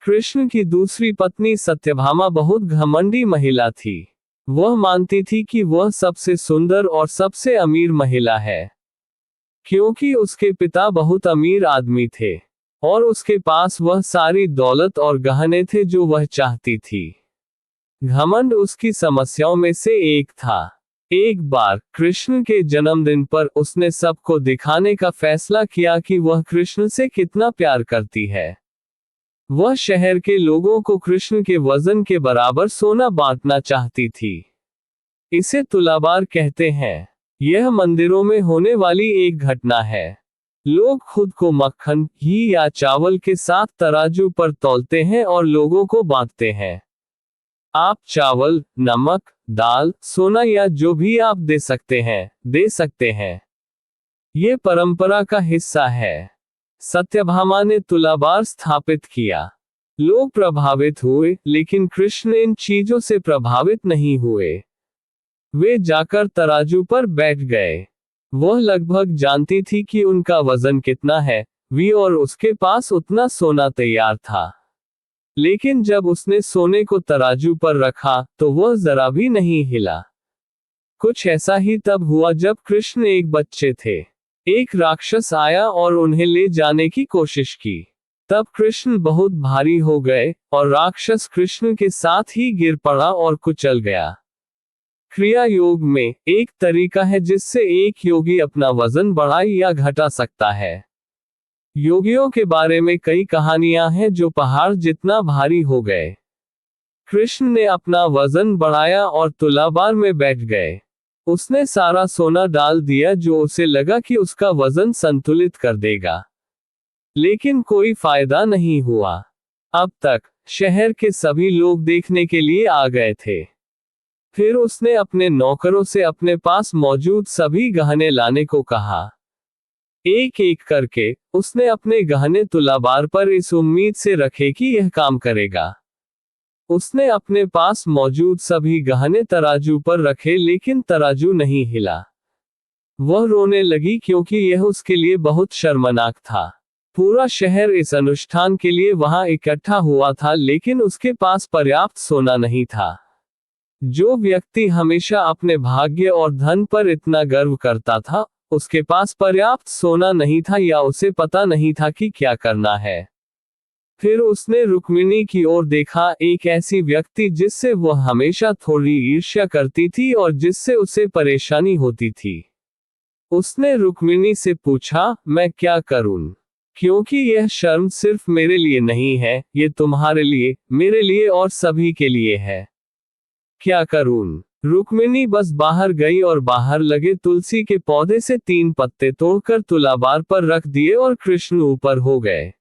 कृष्ण की दूसरी पत्नी सत्यभामा बहुत घमंडी महिला थी। वह मानती थी कि वह सबसे सुंदर और सबसे अमीर महिला है, क्योंकि उसके पिता बहुत अमीर आदमी थे और उसके पास वह सारी दौलत और गहने थे जो वह चाहती थी। घमंड उसकी समस्याओं में से एक था। एक बार कृष्ण के जन्मदिन पर उसने सबको दिखाने का फैसला किया कि वह कृष्ण से कितना प्यार करती है। वह शहर के लोगों को कृष्ण के वजन के बराबर सोना बांटना चाहती थी। इसे तुलाभार कहते हैं। यह मंदिरों में होने वाली एक घटना है। लोग खुद को मक्खन, घी या चावल के साथ तराजू पर तौलते हैं और लोगों को बांटते हैं। आप चावल, नमक, दाल, सोना या जो भी आप दे सकते हैं। ये परंपरा का हिस्सा है। सत्यभामा ने तुलाभार स्थापित किया। लोग प्रभावित हुए, लेकिन कृष्ण इन चीजों से प्रभावित नहीं हुए। वे जाकर तराजू पर बैठ गए। वह लगभग जानती थी कि उनका वजन कितना है, और उसके पास उतना सोना तैयार था। लेकिन जब उसने सोने को तराजू पर रखा तो वह जरा भी नहीं हिला। कुछ ऐसा ही तब हुआ जब कृष्ण एक बच्चे थे। एक राक्षस आया और उन्हें ले जाने की कोशिश की। तब कृष्ण बहुत भारी हो गए और राक्षस कृष्ण के साथ ही गिर पड़ा और कुचल गया। क्रिया योग में एक तरीका है जिससे एक योगी अपना वजन बढ़ा या घटा सकता है। योगियों के बारे में कई कहानियां हैं जो पहाड़ जितना भारी हो गए। कृष्ण ने अपना वजन बढ़ाया और तुलाभार में बैठ गए। उसने सारा सोना डाल दिया जो उसे लगा कि उसका वजन संतुलित कर देगा, लेकिन कोई फायदा नहीं हुआ। अब तक शहर के सभी लोग देखने के लिए आ गए थे। फिर उसने अपने नौकरों से अपने पास मौजूद सभी गहने लाने को कहा। एक एक करके उसने अपने गहने तुलाभार पर इस उम्मीद से रखे कि यह काम करेगा। उसने अपने पास मौजूद सभी गहने तराजू पर रखे, लेकिन तराजू नहीं हिला। वह रोने लगी क्योंकि यह उसके लिए बहुत शर्मनाक था। पूरा शहर इस अनुष्ठान के लिए वहां इकट्ठा हुआ था, लेकिन उसके पास पर्याप्त सोना नहीं था। जो व्यक्ति हमेशा अपने भाग्य और धन पर इतना गर्व करता था, उसके पास पर्याप्त सोना नहीं था या उसे पता नहीं था कि क्या करना है। फिर उसने रुक्मिणी की ओर देखा, एक ऐसी व्यक्ति जिससे वह हमेशा थोड़ी ईर्ष्या करती थी और जिससे उसे परेशानी होती थी। उसने रुक्मिणी से पूछा, मैं क्या करूं? क्योंकि यह शर्म सिर्फ मेरे लिए नहीं है, ये तुम्हारे लिए, मेरे लिए और सभी के लिए है। क्या करूं? रुक्मिणी बस बाहर गई और बाहर लगे तुलसी के पौधे से 3 पत्ते तोड़कर तुलाभार पर रख दिए और कृष्ण ऊपर हो गए।